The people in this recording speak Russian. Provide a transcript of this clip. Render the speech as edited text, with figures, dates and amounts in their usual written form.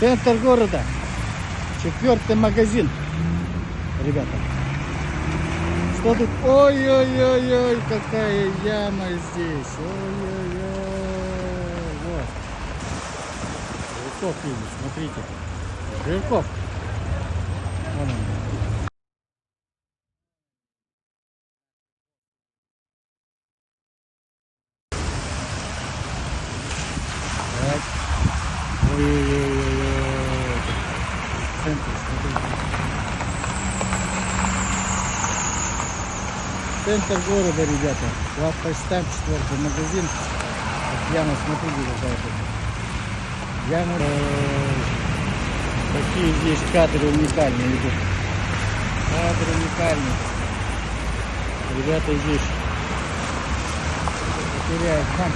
Центр города. 4-й магазин. Ребята. Что тут? Ой-ой-ой-ой, какая яма здесь. Ой-ой-ой. Вот. Жирков видишь, смотрите. Жирков. Вон он. Так. Ой-ой-ой-ой. Центр, смотрите. Центр города, ребята. Главпочтамт, 4-й магазин. Вот яма, смотрите, какая тут. Яма. Какие здесь кадры уникальные идут. Кадры уникальные. Ребята здесь потеряют банк.